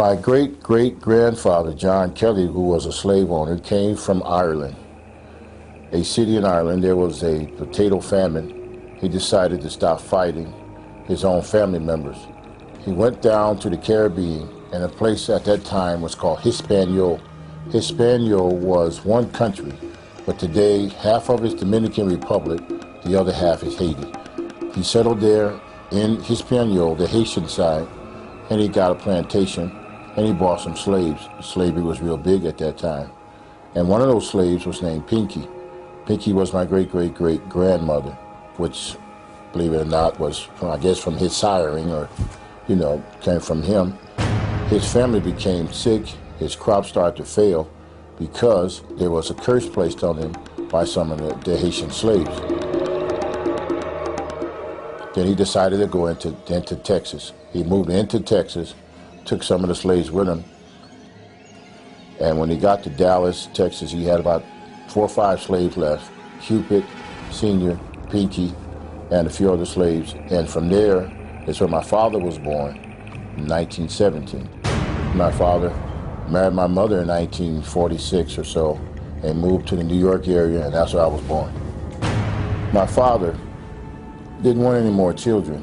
My great-great-grandfather, John Kelly, who was a slave owner, came from Ireland, a city in Ireland. There was a potato famine. He decided to stop fighting his own family members. He went down to the Caribbean, and a place at that time was called Hispaniola. Hispaniola was one country, but today half of it's Dominican Republic, the other half is Haiti. He settled there in Hispaniola, the Haitian side, and he got a plantation, and he bought some slaves. Slavery was real big at that time. And one of those slaves was named Pinky. Pinky was my great-great-great-grandmother, which, believe it or not, was, I guess, from his siring, or, you know, came from him. His family became sick. His crops started to fail because there was a curse placed on him by some of the Haitian slaves. Then he decided to go into Texas. He moved into Texas, took some of the slaves with him, and when he got to Dallas, Texas, he had about 4 or 5 slaves left: Cupid, Senior, Pinky, and a few other slaves. And from there is where my father was born in 1917. My father married my mother in 1946 or so and moved to the New York area, and that's where I was born. My father didn't want any more children.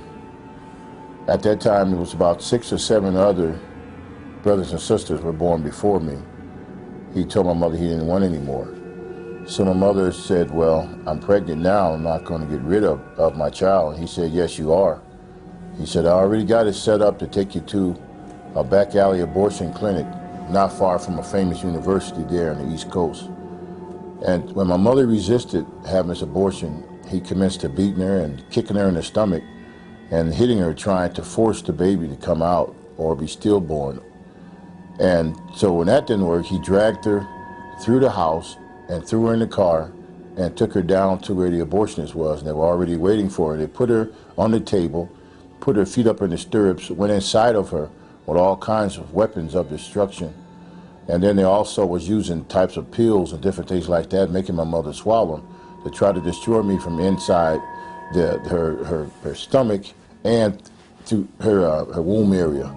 At that time, it was about 6 or 7 other brothers and sisters were born before me. He told my mother he didn't want any more. So my mother said, well, I'm pregnant now, I'm not going to get rid of my child. And he said, yes, you are. He said, I already got it set up to take you to a back alley abortion clinic not far from a famous university there on the East Coast. And when my mother resisted having this abortion, he commenced to beating her and kicking her in the stomach and hitting her, trying to force the baby to come out or be stillborn. And so when that didn't work, he dragged her through the house and threw her in the car and took her down to where the abortionist was, and they were already waiting for her. They put her on the table, put her feet up in the stirrups, went inside of her with all kinds of weapons of destruction. And then they also was using types of pills and different things like that, making my mother swallow them, to try to destroy me from inside her stomach and through her womb area.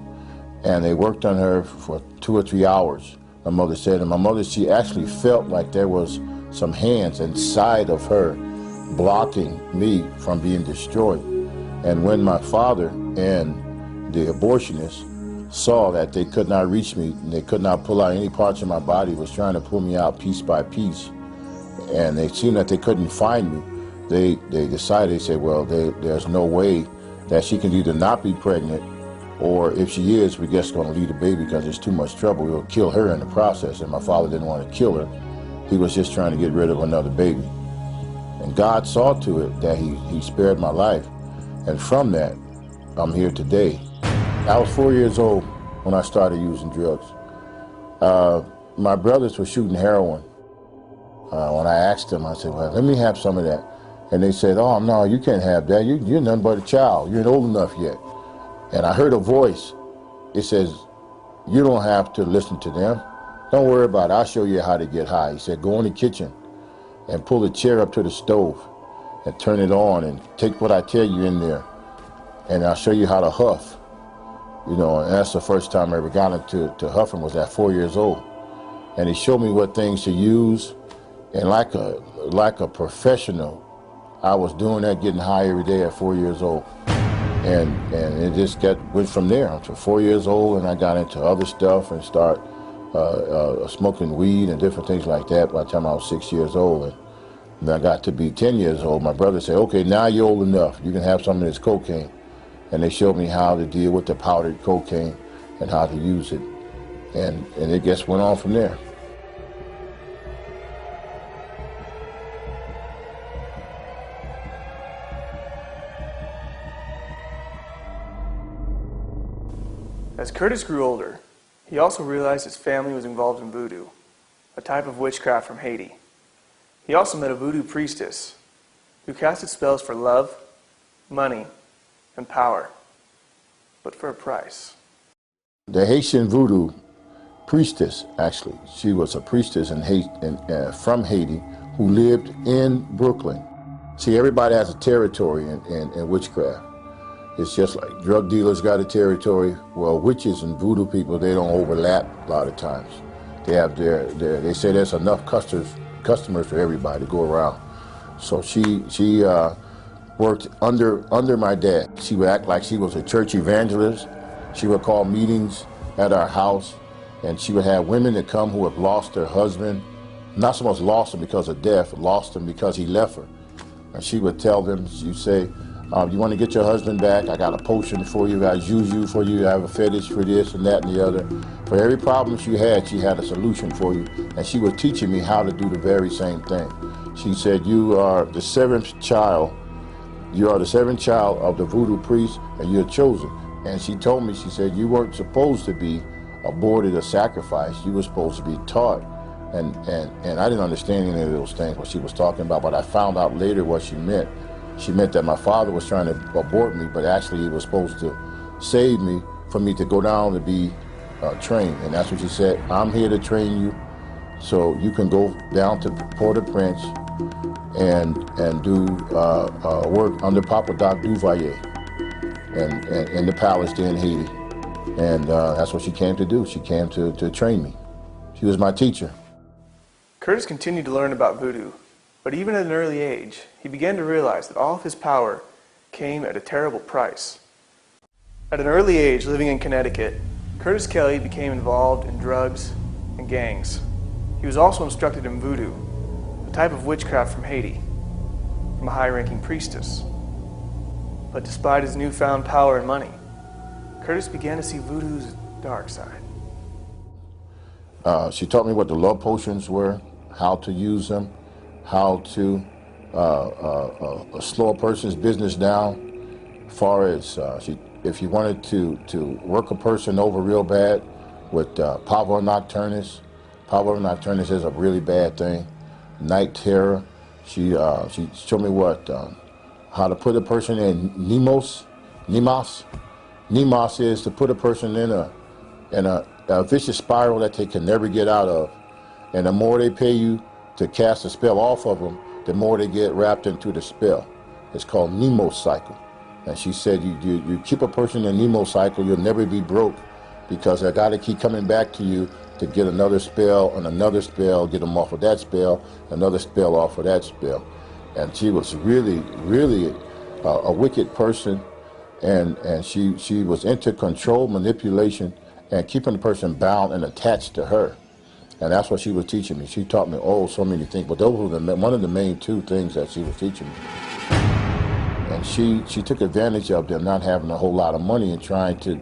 And they worked on her for 2 or 3 hours, my mother said. And my mother, she actually felt like there was some hands inside of her blocking me from being destroyed. And when my father and the abortionist saw that they could not reach me, and they could not pull out any parts of my body, was trying to pull me out piece by piece, and they seen that they couldn't find me, they decided, they said, well, there's no way that she can either not be pregnant, or if she is, we're just going to leave the baby because it's too much trouble. We'll kill her in the process. And my father didn't want to kill her. He was just trying to get rid of another baby. And God saw to it that he spared my life. And from that, I'm here today. I was 4 years old when I started using drugs. My brothers were shooting heroin. When I asked them, I said, well, let me have some of that. And they said, oh, no, you can't have that. You're nothing but a child. You're not old enough yet. And I heard a voice. It says, you don't have to listen to them. Don't worry about it. I'll show you how to get high. He said, go in the kitchen and pull the chair up to the stove and turn it on and take what I tell you in there. And I'll show you how to huff. You know, and that's the first time I ever got into huffing, was at 4 years old. And he showed me what things to use. And like a professional, I was doing that, getting high every day at 4 years old. And it just went from there until 4 years old, and I got into other stuff and start smoking weed and different things like that by the time I was 6 years old. And when I got to be 10 years old, my brother said, okay, now you're old enough. You can have some of this cocaine. And they showed me how to deal with the powdered cocaine and how to use it. And it just went on from there. As Curtis grew older, he also realized his family was involved in voodoo, a type of witchcraft from Haiti. He also met a voodoo priestess who casted spells for love, money, and power, but for a price. The Haitian voodoo priestess, actually, she was a priestess from Haiti who lived in Brooklyn. See, everybody has a territory in witchcraft. It's just like drug dealers got a territory. Well, witches and voodoo people, they don't overlap a lot of times. They have they say there's enough customers for everybody to go around. So she worked under my dad. She would act like she was a church evangelist. She would call meetings at our house, and she would have women that come who have lost their husband, not so much lost him because of death, lost him because he left her. And she would tell them, she'd say, you want to get your husband back? I got a potion for you, I got juju for you, I have a fetish for this and that and the other. For every problem she had a solution for you. And she was teaching me how to do the very same thing. She said, you are the seventh child. You are the seventh child of the voodoo priest, and you're chosen. And she told me, she said, you weren't supposed to be aborted or sacrificed. You were supposed to be taught. And I didn't understand any of those things, what she was talking about, but I found out later what she meant. She meant that my father was trying to abort me, but actually he was supposed to save me for me to go down to be trained. And that's what she said. I'm here to train you so you can go down to Port-au-Prince and do work under Papa Doc Duvalier and in the palace there in Haiti. And that's what she came to do. She came to train me. She was my teacher. Curtis continued to learn about voodoo, but even at an early age, he began to realize that all of his power came at a terrible price. At an early age, living in Connecticut, Curtis Kelly became involved in drugs and gangs. He was also instructed in voodoo, a type of witchcraft from Haiti, from a high-ranking priestess. But despite his newfound power and money, Curtis began to see voodoo's dark side. She taught me what the love potions were, how to use them, how to slow a person's business down. As far as if you wanted to work a person over real bad with pavor nocturnus. Pavor nocturnus is a really bad thing. Night terror. She showed me how to put a person in Nemos. Nemos is to put a person in a vicious spiral that they can never get out of. And the more they pay you to cast a spell off of them, the more they get wrapped into the spell. It's called Nemo cycle. And she said, you keep a person in Nemo cycle, you'll never be broke, because they got to keep coming back to you to get another spell and another spell, get them off of that spell, another spell off of that spell. And she was really, really a wicked person, and she was into control, manipulation, and keeping the person bound and attached to her. And that's what she was teaching me. She taught me, so many things, but those were one of the main two things that she was teaching me. And she took advantage of them not having a whole lot of money and trying to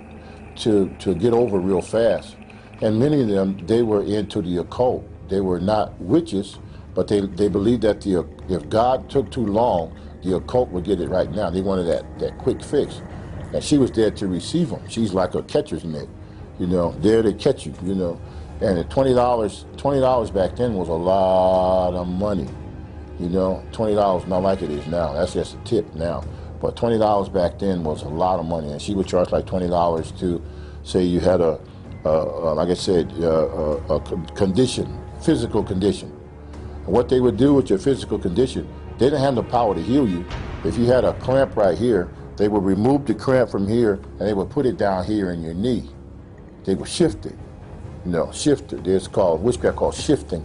get over real fast. And many of them, they were into the occult. They were not witches, but they believed that if God took too long, the occult would get it right now. They wanted that quick fix. And she was there to receive them. She's like a catcher's mitt, there to catch you, And at $20 back then was a lot of money. $20 not like it is now. That's just a tip now. But $20 back then was a lot of money. And she would charge like $20 to say you had like I said, a condition, physical condition. And what they would do with your physical condition, they didn't have the power to heal you. If you had a cramp right here, they would remove the cramp from here and they would put it down here in your knee. They would shift it. Shift it. There's witchcraft called shifting,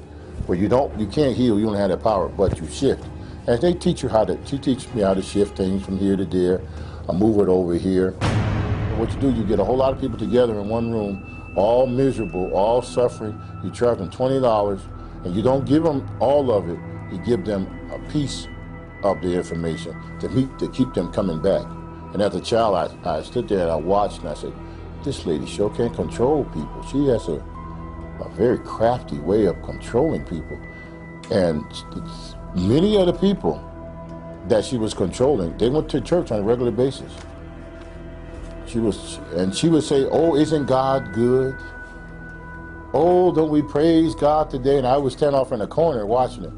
where you can't heal, you don't have that power, but you shift. And they teach me how to shift things from here to there. I move it over here. And what you do, you get a whole lot of people together in one room, all miserable, all suffering. You charge them $20, and you don't give them all of it. You give them a piece of the information to keep them coming back. And as a child, I stood there and I watched, and I said, this lady sure can control people. She has a very crafty way of controlling people. And many of the people that she was controlling, they went to church on a regular basis. She would say, isn't God good? Don't we praise God today? And I would stand off in the corner watching it.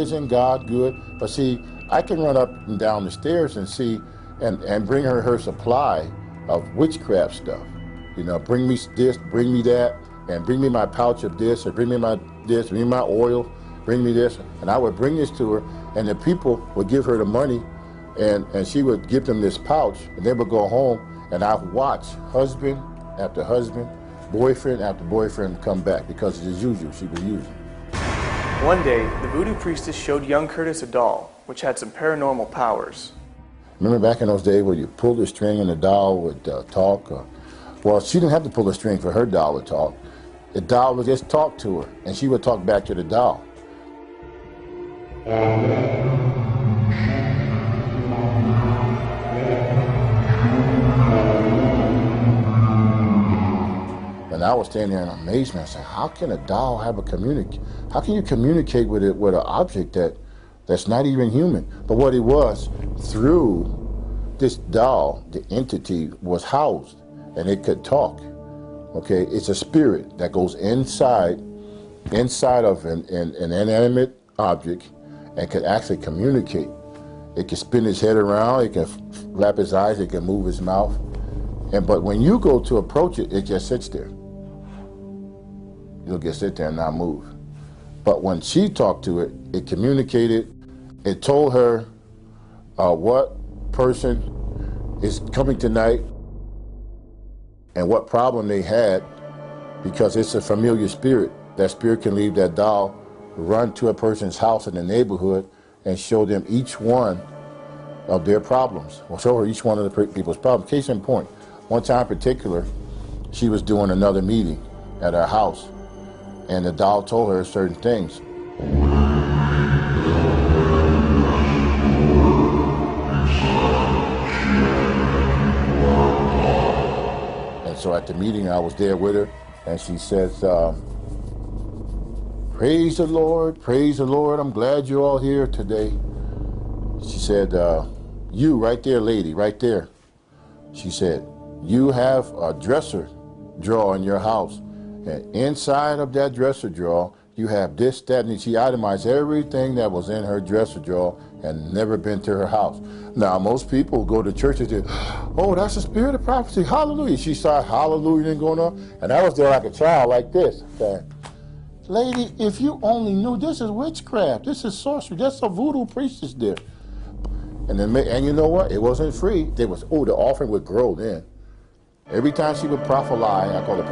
Isn't God good? But see, I can run up and down the stairs and see and bring her supply of witchcraft stuff. Bring me this, bring me that, and bring me my pouch of this, or bring me my this, bring me my oil, bring me this. And I would bring this to her, and the people would give her the money, And she would give them this pouch, and they would go home, and I'd watch husband after husband, boyfriend after boyfriend come back, because as usual, she was using. One day, the voodoo priestess showed young Curtis a doll, which had some paranormal powers. Remember back in those days where you pulled the string and the doll would talk? Well, she didn't have to pull the string for her doll to talk. The doll would just talk to her, and she would talk back to the doll. And I was standing there in amazement. I said, how can a doll have how can you communicate with it, with an object that's not even human? But what it was, through this doll, the entity was housed, and it could talk. Okay, it's a spirit that goes inside of an inanimate object and could actually communicate. It can spin his head around, it can flap his eyes, it can move his mouth. But when you go to approach it, it just sits there. You'll just sit there and not move. But when she talked to it, it communicated. It told her what person is coming tonight and what problem they had, because it's a familiar spirit. That spirit can leave that doll, run to a person's house in the neighborhood, and show them each one of their problems, or show her each one of the people's problems. Case in point, one time in particular, she was doing another meeting at her house, and the doll told her certain things. And so at the meeting, I was there with her, and she says, praise the Lord, I'm glad you're all here today. She said, you right there, lady, right there. She said, you have a dresser drawer in your house. And inside of that dresser drawer, you have this, that, and she itemized everything that was in her dresser drawer and never been to her house. Now, most people go to church and say, oh, that's the spirit of prophecy, hallelujah. She started hallelujah and going on, and I was there like a child like this. Okay. Lady, if you only knew, this is witchcraft, this is sorcery, that's a voodoo priestess there. And you know what? It wasn't free. The offering would grow then. Every time she would prophesy, I call it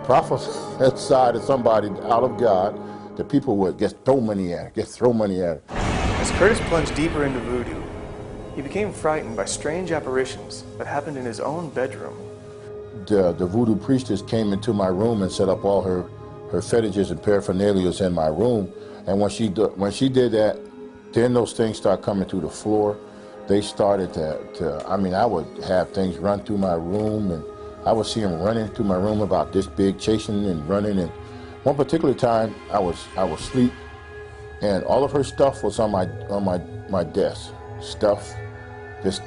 prophesy to somebody out of God, the people would just throw money at her, As Curtis plunged deeper into voodoo, he became frightened by strange apparitions that happened in his own bedroom. The voodoo priestess came into my room and set up all her fetishes and paraphernalia in my room. And when she did that, then those things started coming through the floor. They started I would have things run through my room, and I would see them running through my room about this big, chasing and running. And one particular time, I was asleep, and all of her stuff was on my desk. This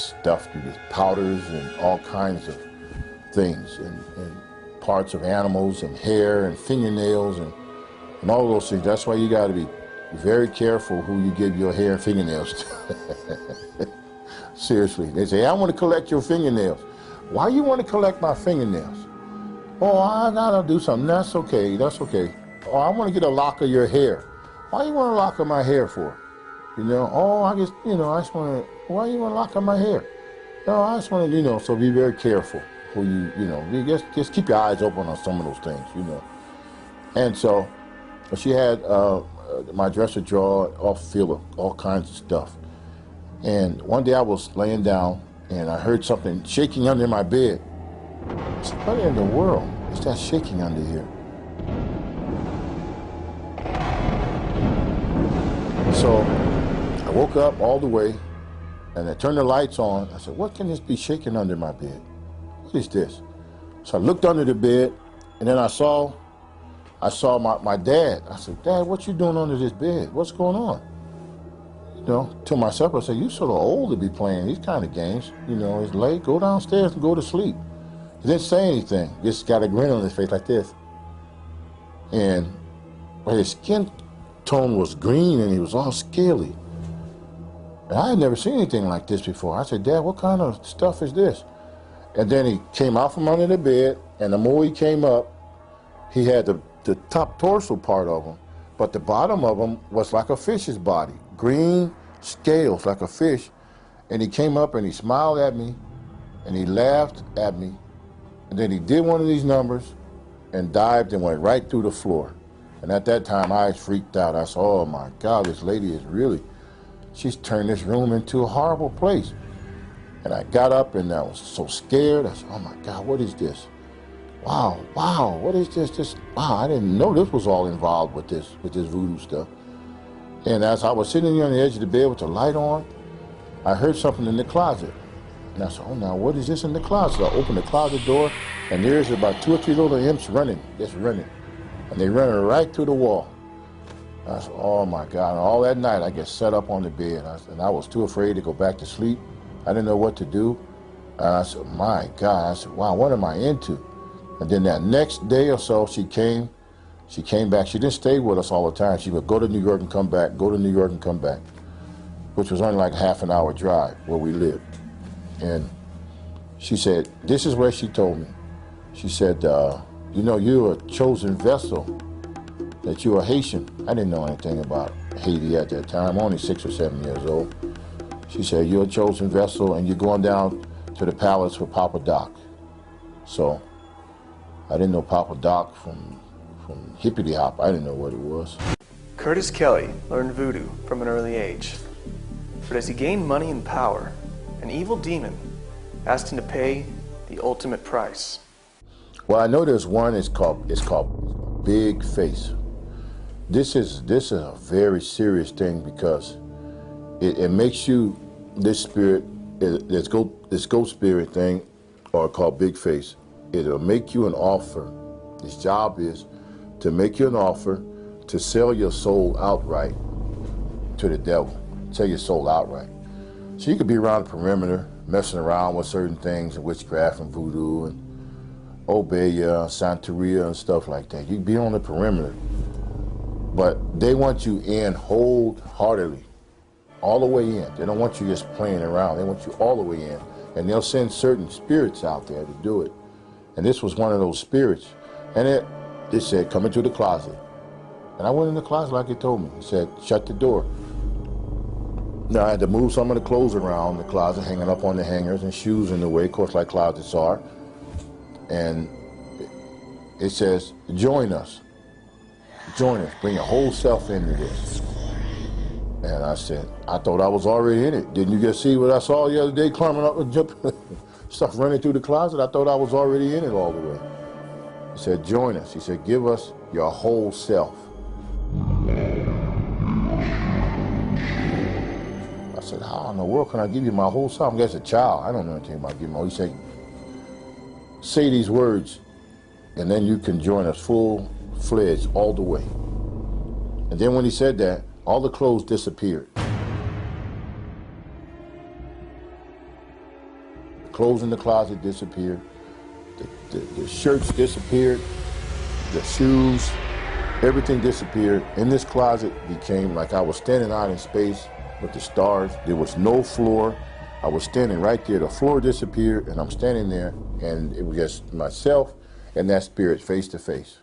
stuff, these powders and all kinds of things, and parts of animals and hair and fingernails and all those things. That's why you got to be very careful who you give your hair and fingernails to. Seriously. They say, I want to collect your fingernails. Why you want to collect my fingernails? Oh, I gotta do something. That's okay. Oh, I want to get a lock of your hair. Why you want a lock of my hair for? You know, oh, I just want to, why you want a lock of my hair? No, I just want to, so be very careful who you just keep your eyes open on some of those things, And so she had my dresser drawer full of all kinds of stuff. And one day I was laying down and I heard something shaking under my bed. I said, what in the world is that shaking under here? So I woke up all the way and I turned the lights on. I said, what can this be shaking under my bed? What is this? So I looked under the bed, and then I saw my dad. I said, Dad, what you doing under this bed? What's going on? To myself, I said, you sort of old to be playing these kind of games. It's late, go downstairs and go to sleep. He didn't say anything, just got a grin on his face like this. And his skin tone was green and he was all scaly. And I had never seen anything like this before. I said, Dad, what kind of stuff is this? And then he came out from under the bed, and the more he came up, he had the top torso part of him, but the bottom of him was like a fish's body. Green scales like a fish, And he came up and he smiled at me and he laughed at me. And then he did one of these numbers and dived and went right through the floor. And at that time, I freaked out. I said, oh my God, this lady is really, she's turned this room into a horrible place. And I got up and I was so scared. I said, oh my God, what is this? Wow, what is this? Wow, I didn't know this was all involved with this voodoo stuff. And as I was sitting there on the edge of the bed with the light on, I heard something in the closet. And I said, oh, now what is this in the closet? I opened the closet door, and there's about 2 or 3 little imps running, just running. And they running right through the wall. I said, oh my God. And all that night, I get set up on the bed. And I was too afraid to go back to sleep. I didn't know what to do. And I said, my God. I said, wow, what am I into? And then that next day or so, she came back. She didn't stay with us all the time. She would go to New York and come back, go to New York and come back, which was only like a half an hour drive where we lived. And she said, this is what she told me. She said, you know, you're a chosen vessel, that you're a Haitian. I didn't know anything about Haiti at that time, only 6 or 7 years old. She said, you're a chosen vessel and you're going down to the palace with Papa Doc. So I didn't know Papa Doc from Hippity Hop. I didn't know what it was. Curtis Kelly learned voodoo from an early age. But as he gained money and power, an evil demon asked him to pay the ultimate price. Well, I know there's one. It's called Big Face. This is a very serious thing because it makes you, this spirit, this ghost spirit thing, or called Big Face. It'll make you an offer. His job is to make you an offer to sell your soul outright to the devil. Sell your soul outright. So you could be around the perimeter, messing around with certain things, witchcraft and voodoo and Obeya, Santeria and stuff like that. You can be on the perimeter. But they want you in wholeheartedly, all the way in. They don't want you just playing around. They want you all the way in. And they'll send certain spirits out there to do it. And this was one of those spirits. And it said, come into the closet. And I went in the closet like it told me. It said, shut the door. Now I had to move some of the clothes around the closet, hanging up on the hangers, and shoes in the way, of course, like closets are. And it says, join us. Join us. Bring your whole self into this. And I said, I thought I was already in it. Didn't you just see what I saw the other day, climbing up and jumping, stuff running through the closet? I thought I was already in it all the way. He said, join us. He said, give us your whole self. I said, how in the world can I give you my whole self? I'm just a child. I don't know anything about giving my whole. He said, say these words, and then you can join us full-fledged all the way. And then when he said that, all the clothes disappeared. The clothes in the closet disappeared. The shirts disappeared. The shoes, everything disappeared. In this closet became like I was standing out in space with the stars. There was no floor. I was standing right there. The floor disappeared, and I'm standing there, and it was just myself and that spirit face to face.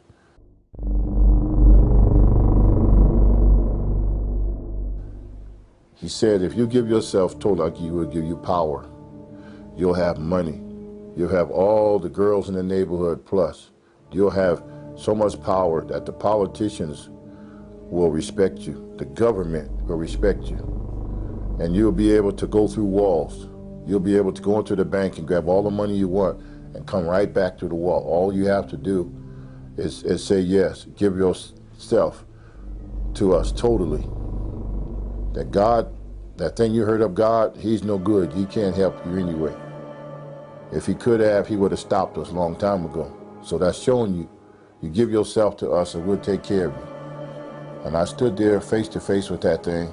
He said, if you give yourself totally, he will give you power. You'll have money. You'll have all the girls in the neighborhood plus. You'll have so much power that the politicians will respect you. The government will respect you. And you'll be able to go through walls. You'll be able to go into the bank and grab all the money you want and come right back to the wall. All you have to do is say yes. Give yourself to us totally. That God, that thing you heard of God, he's no good. He can't help you anyway. If he could have, he would have stopped us a long time ago. So that's showing you, you give yourself to us and we'll take care of you. And I stood there face to face with that thing,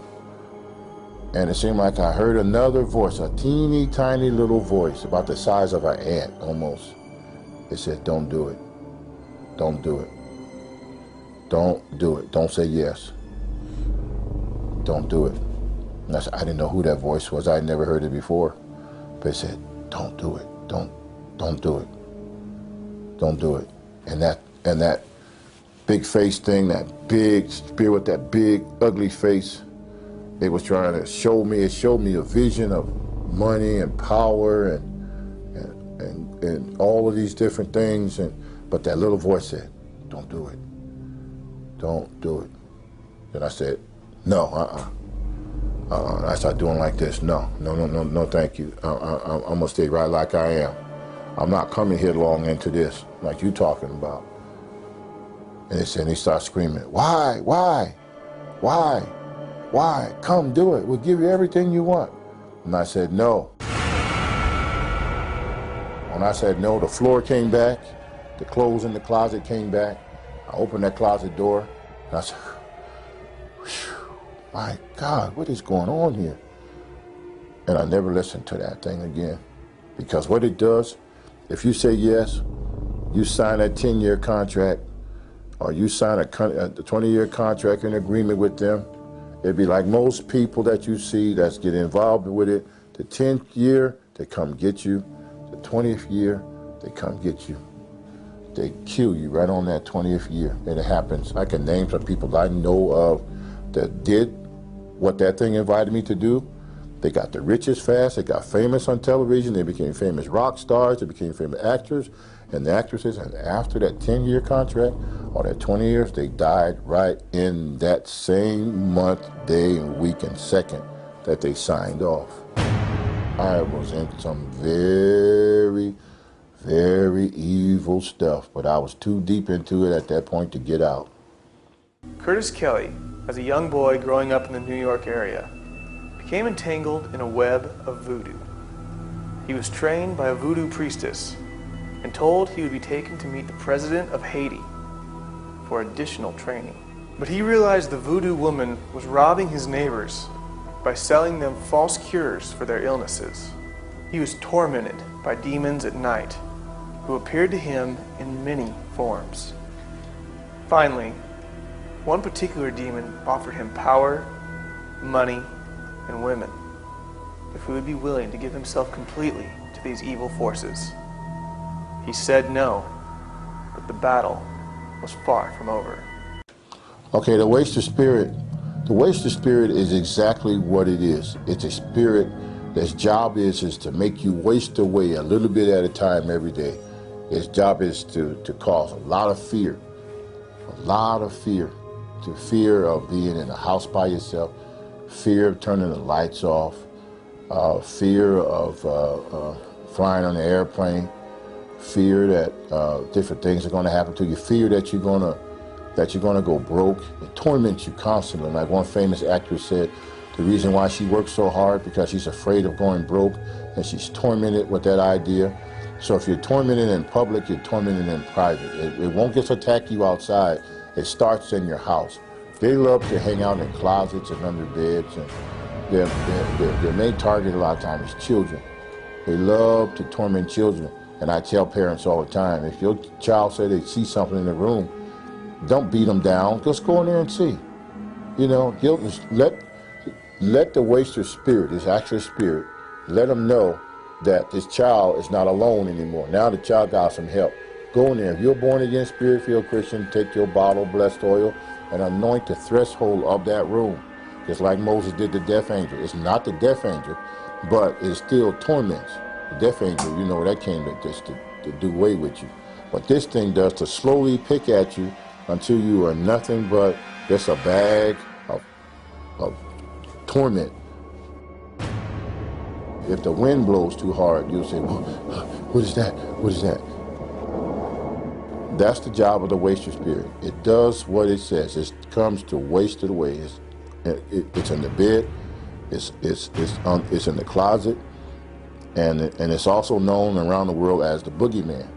and it seemed like I heard another voice, a teeny tiny little voice, about the size of an ant almost. It said, don't do it. Don't do it. Don't do it. Don't say yes. Don't do it. And I didn't know who that voice was. I had never heard it before. But it said, don't do it. Don't do it. Don't do it. And that big face thing, that big spirit with that big ugly face, it was trying to show me, it showed me a vision of money and power and all of these different things, but that little voice said, don't do it. Don't do it. Then I said, no, I started doing like this. No, thank you. I'm gonna stay right like I am. I'm not coming headlong into this like you talking about. And he started screaming, why? Come do it. We'll give you everything you want. And I said, no. When I said no, the floor came back, the clothes in the closet came back. I opened that closet door, and I said, my God, what is going on here? And I never listened to that thing again. Because what it does, if you say yes, you sign that 10-year contract, or you sign a 20-year contract in agreement with them, it'd be like most people that you see that get involved with it. The 10th year, they come get you. The 20th year, they come get you. They kill you right on that 20th year. And it happens. I can name some people I know of that did what that thing invited me to do. They got the richest fast. They got famous on television. They became famous rock stars. They became famous actors and the actresses. And after that 10-year contract or that 20 years, they died right in that same month, day, and week, and second that they signed off. I was in some very, very evil stuff, but I was too deep into it at that point to get out. Curtis Kelly, as a young boy growing up in the New York area, became entangled in a web of voodoo. He was trained by a voodoo priestess and told he would be taken to meet the president of Haiti for additional training. But he realized the voodoo woman was robbing his neighbors by selling them false cures for their illnesses. He was tormented by demons at night who appeared to him in many forms. Finally, one particular demon offered him power, money, and women if he would be willing to give himself completely to these evil forces. He said no, but the battle was far from over. Okay, the waster spirit. The waster spirit is exactly what it is. It's a spirit that's job is to make you waste away a little bit at a time every day. Its job is to cause a lot of fear. To fear of being in a house by yourself, fear of turning the lights off, fear of flying on an airplane, fear that different things are going to happen to you, fear that you're going to go broke. It torments you constantly. Like one famous actress said, the reason why she works so hard because she's afraid of going broke, and she's tormented with that idea. So if you're tormented in public, you're tormented in private. It won't just attack you outside. It starts in your house. They love to hang out in closets and under beds, and their main target a lot of times is children. They love to torment children. And I tell parents all the time, if your child say they see something in the room, don't beat them down. Just go in there and see. You know, let the waster spirit, this actual spirit, let them know that this child is not alone anymore. Now the child got some help. Go in there. If you're born again, spirit-filled Christian, take your bottle of blessed oil and anoint the threshold of that room. Just like Moses did the death angel. It's not the death angel, but it still torments. The death angel, you know, that came to do away with you. What this thing does to slowly pick at you until you are nothing but just a bag of torment. If the wind blows too hard, you'll say, what is that? What is that? That's the job of the waster spirit. It does what it says. It comes to waste it away. It's in the bed. It's in the closet, and it's also known around the world as the boogeyman.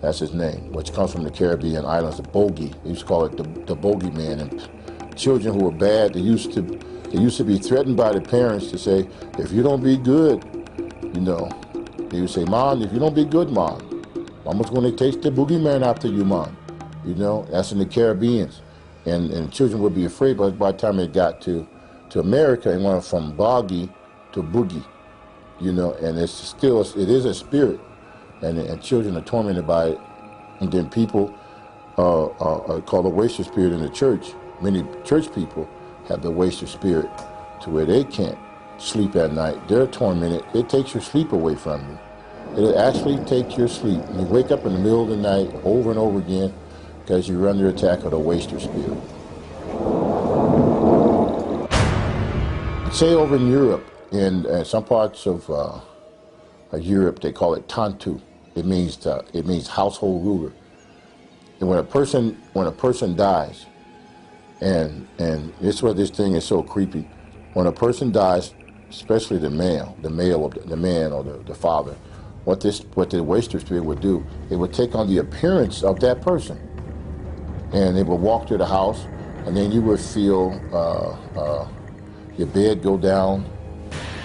That's his name, which comes from the Caribbean islands, the bogey. They used to call it the bogeyman. And children who were bad, they used to be threatened by the parents to say, if you don't be good, you know, they would say, Mom, if you don't be good, Mom, Mama's going to take the boogeyman after you, Mom. You know, that's in the Caribbean. And children would be afraid, but by the time they got to America, it went from boggy to boogie, you know, and it is a spirit, and children are tormented by it. And then people call the waster spirit in the church. Many church people have the waster spirit to where they can't sleep at night. They're tormented. It takes your sleep away from you. It'll actually take your sleep. You wake up in the middle of the night over and over again because you're under attack of the waster spirit. Say over in Europe, in some parts of Europe, they call it tantu. It means household ruler. And when a person dies, and this is why this thing is so creepy. When a person dies, especially the man or the father, what the waster spirit would do, it would take on the appearance of that person, and they would walk through the house, and then you would feel your bed go down.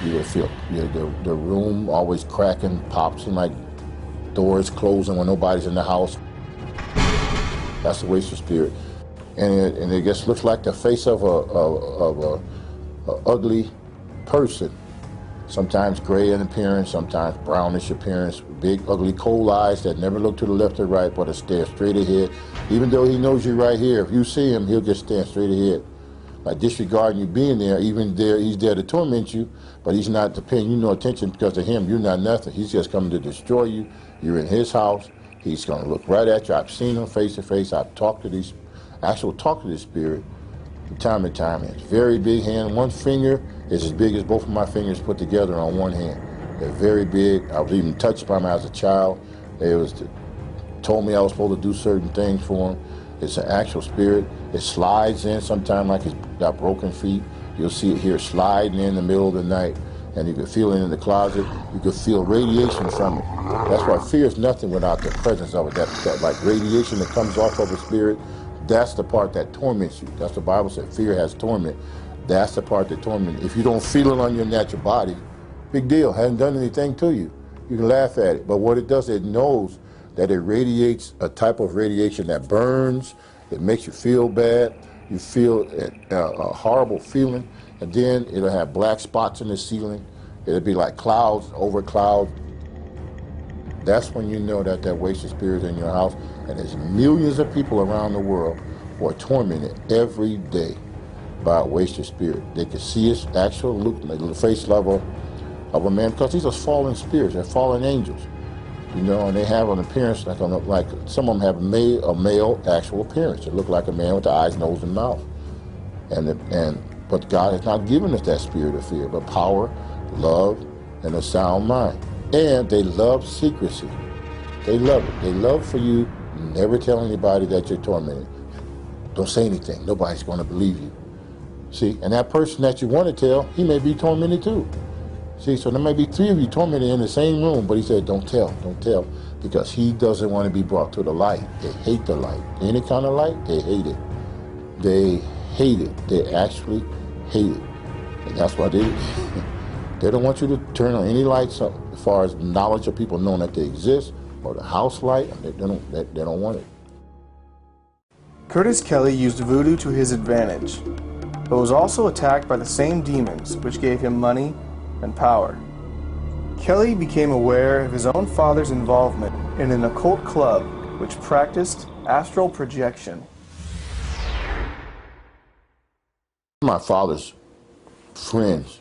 You would feel the room always cracking, pops, and like doors closing when nobody's in the house. That's the waster spirit, and it just looks like the face of a ugly person. Sometimes gray in appearance, sometimes brownish appearance, big ugly cold eyes that never look to the left or right but stare straight ahead. Even though he knows you right here, if you see him, he'll just stand straight ahead, like disregarding you being there. Even there, he's there to torment you, but he's not paying you no attention because to him, you're not nothing. He's just coming to destroy you. You're in his house. He's going to look right at you. I've seen him face to face. I've talked to this spirit from time to time. He has a very big hand. One finger is as big as both of my fingers put together on one hand. They're very big. I was even touched by him as a child. Told me I was supposed to do certain things for him. It's an actual spirit. It slides in sometimes like he's got broken feet. You'll see it here sliding in the middle of the night, and you can feel it in the closet. You can feel radiation from it. That's why fear is nothing without the presence of it. That like radiation that comes off of a spirit, that's the part that torments you. That's what the Bible said. Fear has torment. That's the part that torments you. If you don't feel it on your natural body, big deal. Hasn't done anything to you. You can laugh at it. But what it does, it knows that it radiates a type of radiation that burns. It makes you feel bad. You feel a horrible feeling. And then it'll have black spots in the ceiling. It'll be like clouds over clouds. That's when you know that waster spirit is in your house. And there's millions of people around the world who are tormented every day by a waster spirit. They can see its actual look, like the face level of a man, because these are fallen spirits. They're fallen angels, you know, and they have an appearance like some of them have a male actual appearance. They look like a man with the eyes, nose, and mouth. But God has not given us that spirit of fear, but power, love, and a sound mind. And they love secrecy. They love it. They love for you never tell anybody that you're tormented. Don't say anything. Nobody's going to believe you. See, and that person that you want to tell, he may be tormented too. See, so there may be three of you tormented in the same room, but he said, don't tell, because he doesn't want to be brought to the light. They hate the light. Any kind of light, they hate it. They hate it. They actually hate it. And that's why they don't want you to turn on any lights as far as knowledge of people knowing that they exist, or the house light. They don't want it. Curtis Kelly used voodoo to his advantage, but was also attacked by the same demons which gave him money and power. Kelly became aware of his own father's involvement in an occult club which practiced astral projection. My father's friends,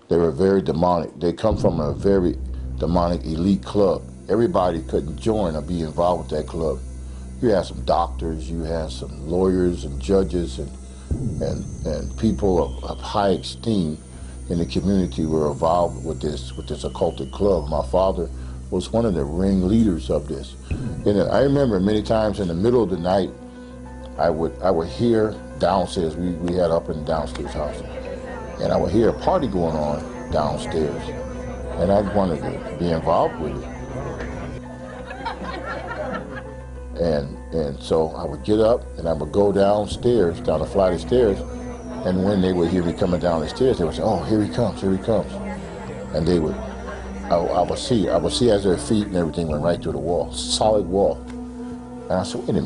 they were very demonic. They come from a very demonic elite club. Everybody couldn't join or be involved with that club. You had some doctors, you had some lawyers and judges and people of high esteem in the community were involved with this occultic club. My father was one of the ringleaders of this. And I remember many times in the middle of the night, I would hear downstairs. We had up and downstairs house, and I would hear a party going on downstairs, and I wanted to be involved with it. And so I would get up and I would go downstairs, down the flight of stairs, and when they would hear me coming down the stairs, they would say, "Oh, here he comes, here he comes," and I would see as their feet and everything went right through the wall, solid wall, and I said, wait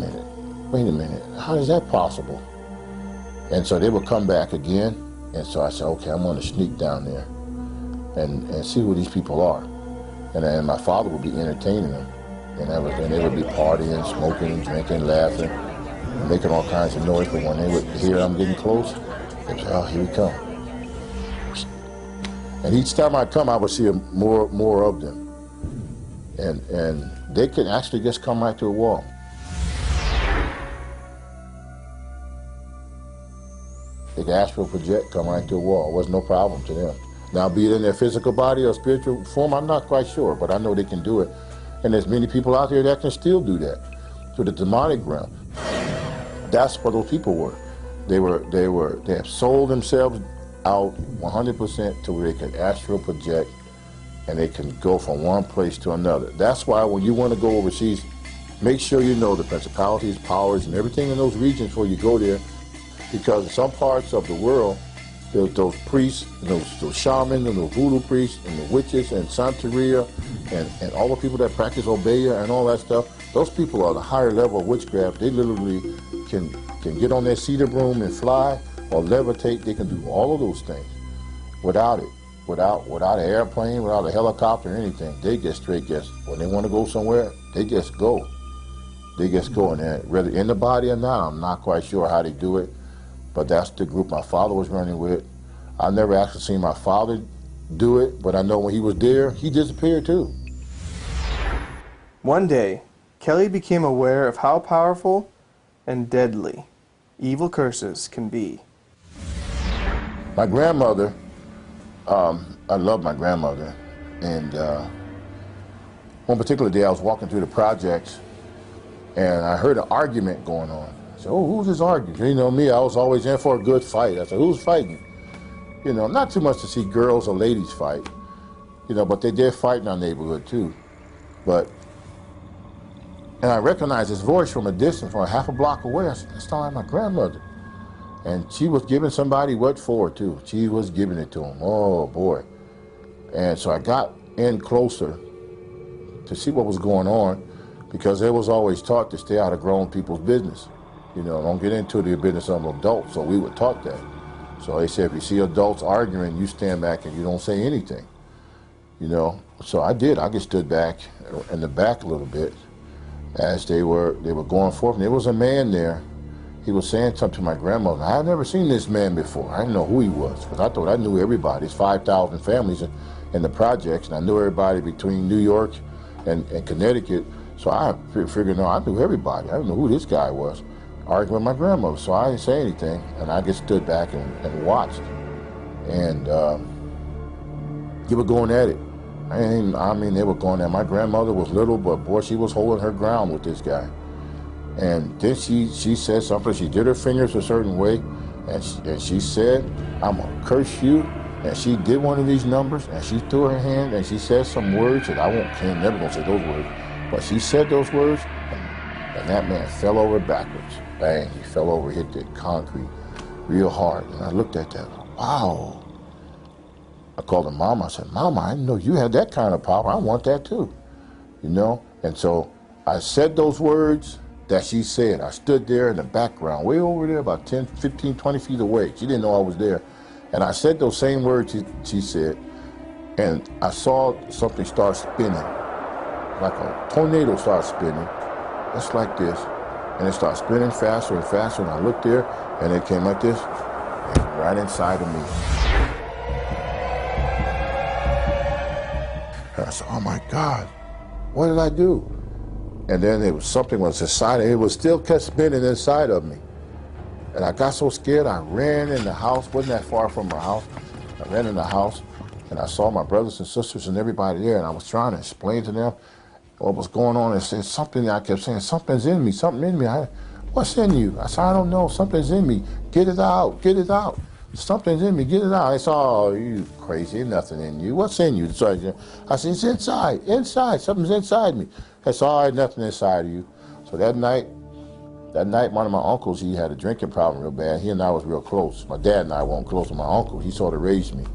a minute, how is that possible? And so they would come back again, and so I said, okay, I'm going to sneak down there and see who these people are, and then my father would be entertaining them. And they would be partying, smoking, drinking, laughing, making all kinds of noise. But when they would hear I'm getting close, they'd say, "Oh, here we come." And each time I come, I would see more of them. And they could actually just come right to the wall. They could astral project, come right to the wall. It was no problem to them. Now, be it in their physical body or spiritual form, I'm not quite sure, but I know they can do it. And there's many people out there that can still do that. To the demonic realm. That's what those people were. They have sold themselves out 100% to where they can astral project and they can go from one place to another. That's why when you want to go overseas, make sure you know the principalities, powers, and everything in those regions before you go there, because in some parts of the world, those priests, those shamans, and those voodoo priests, and the witches, and Santeria, and all the people that practice Obeya and all that stuff, those people are the higher level of witchcraft. They literally can get on their cedar broom and fly or levitate. They can do all of those things without it, without an airplane, without a helicopter or anything. They just straight when they want to go somewhere, they just go. They just go, and whether in the body or not, I'm not quite sure how they do it, but that's the group my father was running with. I never actually seen my father do it, but I know when he was there, he disappeared too. One day, Kelly became aware of how powerful and deadly evil curses can be. My grandmother, I love my grandmother, and one particular day I was walking through the projects and I heard an argument going on. I said, oh, who's this arguing? You know me, I was always in for a good fight. I said, who's fighting? You know, not too much to see girls or ladies fight, you know, but they did fight in our neighborhood too. And I recognized his voice from a distance, from a half a block away. I said, that's not like my grandmother. And she was giving somebody what for, too. She was giving it to him. Oh, boy. And so I got in closer to see what was going on, because they was always taught to stay out of grown people's business. You know, don't get into the business of adults. So we were taught that. So they said, if you see adults arguing, you stand back and you don't say anything. You know, so I did. I just stood back in the back a little bit as they were going forth. And there was a man there. He was saying something to my grandmother. I had never seen this man before. I didn't know who he was, because I thought I knew everybody. There's 5,000 families in the projects, and I knew everybody between New York and Connecticut. So I figured, no, I knew everybody. I didn't know who this guy was, arguing with my grandmother. So I didn't say anything, and I just stood back and watched. And they were going at it. I mean, they were going at it. My grandmother was little, but boy, she was holding her ground with this guy. And then she said something. She did her fingers a certain way, and she said, I'm gonna curse you. And she did one of these numbers, and she threw her hand, and she said some words that I'm never gonna say those words, but she said those words, and that man fell over backwards. Bang, he fell over, hit the concrete real hard. And I looked at that, wow. I called her Mama. I said, Mama, I didn't know you had that kind of power. I want that too, you know? And so I said those words that she said. I stood there in the background, way over there, about 10, 15, 20 feet away. She didn't know I was there. And I said those same words she said, and I saw something start spinning, like a tornado start spinning, just like this. And it started spinning faster and faster, and I looked there, and it came like this, and right inside of me. And I said, oh my God, what did I do? And then something was inside, and it was still kept spinning inside of me. And I got so scared, I ran in the house, wasn't that far from our house. I ran in the house, and I saw my brothers and sisters and everybody there, and I was trying to explain to them what was going on. And said something, I kept saying, something's in me, something in me. What's in you? I said, I don't know, something's in me. Get it out, get it out. Something's in me, get it out. I said, oh, you crazy, there's nothing in you. What's in you? So I said, it's inside, something's inside me. I said, all right, nothing inside of you. So that night, one of my uncles, he had a drinking problem real bad. He and I was real close. My dad and I weren't close. My uncle, he sort of raised me.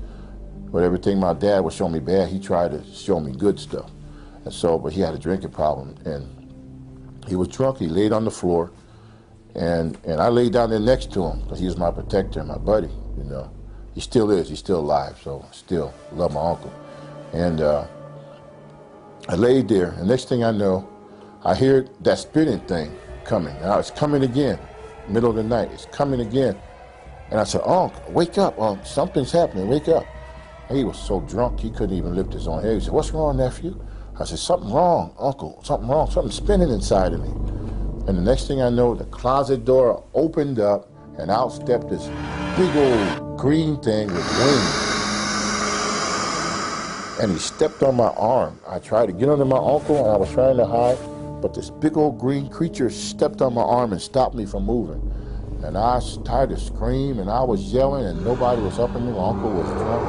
But everything my dad was showing me bad, he tried to show me good stuff. And so, but he had a drinking problem, and he was drunk. He laid on the floor, and I laid down there next to him, because he was my protector and my buddy, you know. He still is. He's still alive, so I still love my uncle. And I laid there, and next thing I know, I hear that spinning thing coming. Now it's coming again, middle of the night. It's coming again. And I said, Unc, wake up, Unc, something's happening, wake up. He was so drunk he couldn't even lift his own head. He said, "What's wrong, nephew?" I said, "Something wrong, uncle, something wrong, something spinning inside of me." And the next thing I know, the closet door opened up and out stepped this big old green thing with wings. And he stepped on my arm. I tried to get under my uncle and I was trying to hide, but this big old green creature stepped on my arm and stopped me from moving. And I started to scream and I was yelling and nobody was helping me. My uncle was drunk.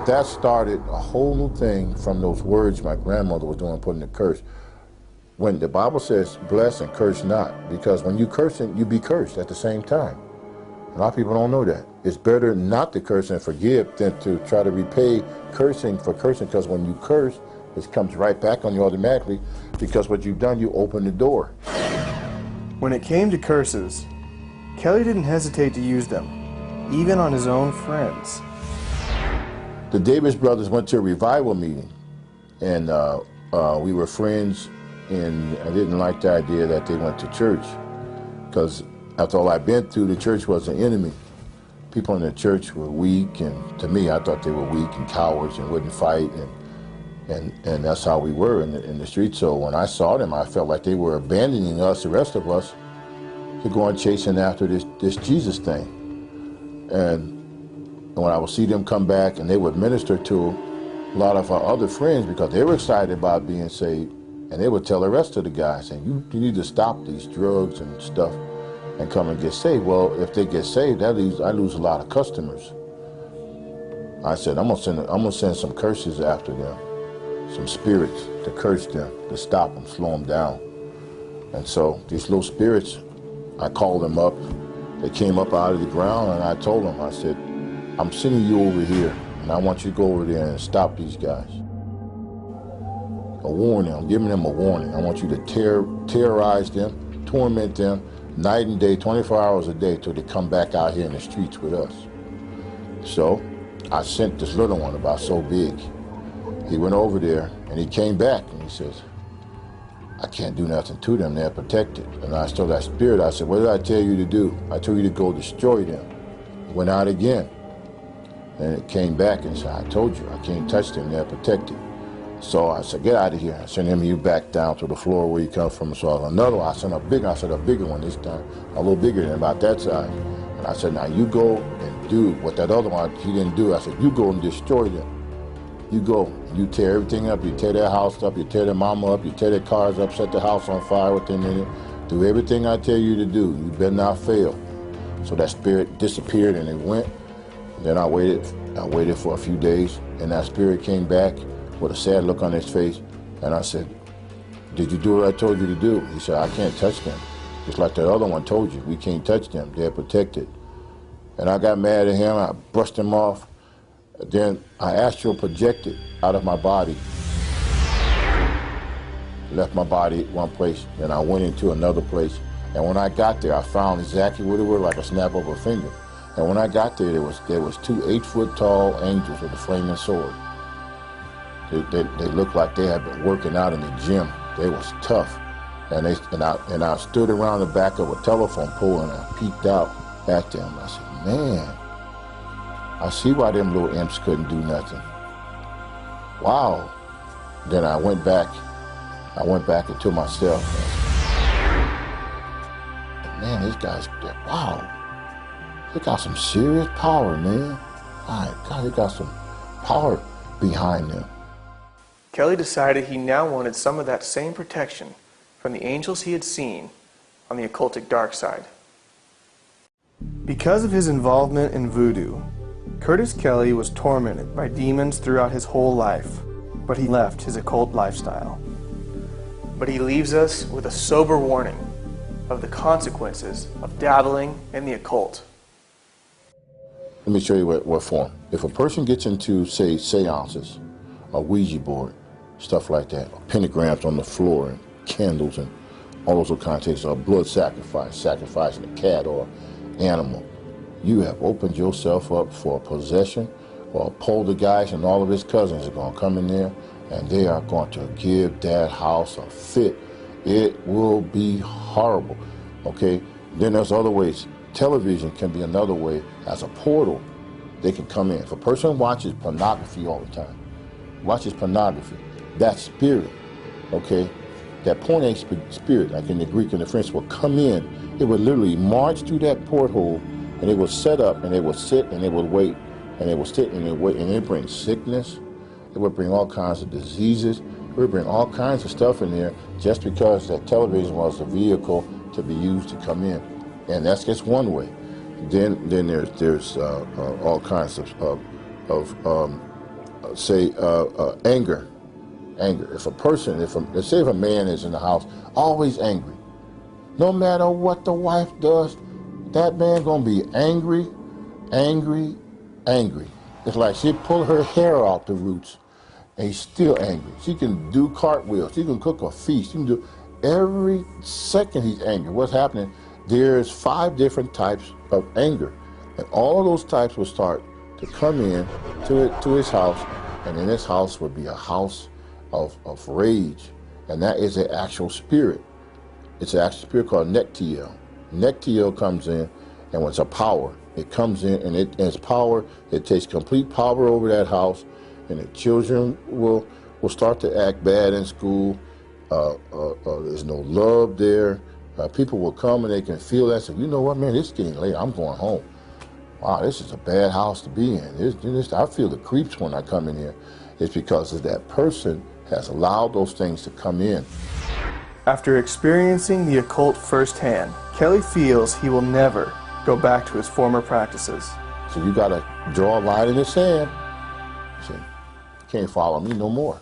That started a whole new thing from those words my grandmother was doing, putting the curse. When the Bible says bless and curse not, because when you cursing, you be cursed at the same time. A lot of people don't know that. It's better not to curse and forgive than to try to repay cursing for cursing, because when you curse, it comes right back on you automatically, because what you've done, you open the door. When it came to curses, Kelly didn't hesitate to use them, even on his own friends. The Davis brothers went to a revival meeting, and we were friends, and I didn't like the idea that they went to church, because after all I'd been through, the church was an enemy. People in the church were weak, and to me, I thought they were weak and cowards and wouldn't fight, and that's how we were in the street. So when I saw them, I felt like they were abandoning us, the rest of us, to go on chasing after this Jesus thing. And when I would see them come back and they would minister to a lot of our other friends because they were excited about being saved, and they would tell the rest of the guys, saying, you need to stop these drugs and stuff and come and get saved. Well, if they get saved, I lose a lot of customers. I said, I'm gonna send some curses after them, some spirits to curse them, to stop them, slow them down. And so these little spirits, I called them up. They came up out of the ground, and I told them, I said, I'm sending you over here, and I want you to go over there and stop these guys. A warning, I'm giving them a warning. I want you to terrorize them, torment them, night and day, 24 hours a day, till they come back out here in the streets with us. So I sent this little one about so big. He went over there, and he came back, and he says, I can't do nothing to them, they're protected. And I told that spirit, I said, what did I tell you to do? I told you to go destroy them. He went out again. And it came back and said, I told you, I can't touch them, they're protected. So I said, get out of here. I sent you back down to the floor where you come from. So another one, I sent a bigger one this time, a little bigger than about that size. And I said, now you go and do what that other one, he didn't do. I said, you go and destroy them. You go, you tear everything up, you tear their house up, you tear their mama up, you tear their cars up, set the house on fire within it. Do everything I tell you to do. You better not fail. So that spirit disappeared and it went. Then I waited for a few days, and that spirit came back with a sad look on his face, and I said, did you do what I told you to do? He said, I can't touch them. Just like that other one told you, we can't touch them, they're protected. And I got mad at him, I brushed him off, then I AstroProjected out of my body. Left my body at one place, then I went into another place, and when I got there, I found exactly what it was, like a snap of a finger. And when I got there, there was 2 8-foot-tall angels with a flaming sword. They looked like they had been working out in the gym. They was tough. And I stood around the back of a telephone pole and I peeked out at them. I said, man, I see why them little imps couldn't do nothing. Wow. Then I went back into myself. And, man, these guys, wow. They got some serious power, man. My God, they got some power behind them. Kelly decided he now wanted some of that same protection from the angels he had seen on the occultic dark side. Because of his involvement in voodoo, Curtis Kelly was tormented by demons throughout his whole life, but he left his occult lifestyle. But he leaves us with a sober warning of the consequences of dabbling in the occult. Let me show you what form. If a person gets into, say, seances, a Ouija board, stuff like that, or pentagrams on the floor, and candles, and all those kind of things, or blood sacrificing a cat or animal, you have opened yourself up for a possession, or a poltergeist, and all of his cousins are going to come in there, and they are going to give that house a fit. It will be horrible, okay? Then there's other ways. Television can be another way. As a portal, they can come in. If a person watches pornography all the time, watches pornography, that spirit, okay, that porn spirit, like in the Greek and the French, will come in. It would literally march through that porthole, and it will set up, and it will sit, and it will wait, and it will sit, and it will wait, and it brings sickness. It would bring all kinds of diseases. It would bring all kinds of stuff in there just because that television was a vehicle to be used to come in. And that's just one way. Then there's all kinds of anger. Anger. If a person, let's say if a man is in the house, always angry, no matter what the wife does, that man gonna be angry, angry, angry. It's like she pull her hair out the roots, and he's still angry. She can do cartwheels. She can cook a feast. She can do every second he's angry. What's happening? There's 5 different types of anger, and all of those types will start to come in to his house, and in his house would be a house of rage, and that is an actual spirit. It's an actual spirit called Nektiel. Nektiel comes in, and when it's a power, it comes in, and its power, it takes complete power over that house, and the children will start to act bad in school. There's no love there. People will come and they can feel that. So, you know what, man, it's getting late. I'm going home. Wow, this is a bad house to be in. I feel the creeps when I come in here. It's because of that person has allowed those things to come in. After experiencing the occult firsthand, Kelly feels he will never go back to his former practices. So you got to draw a line in the sand. See, you can't follow me no more.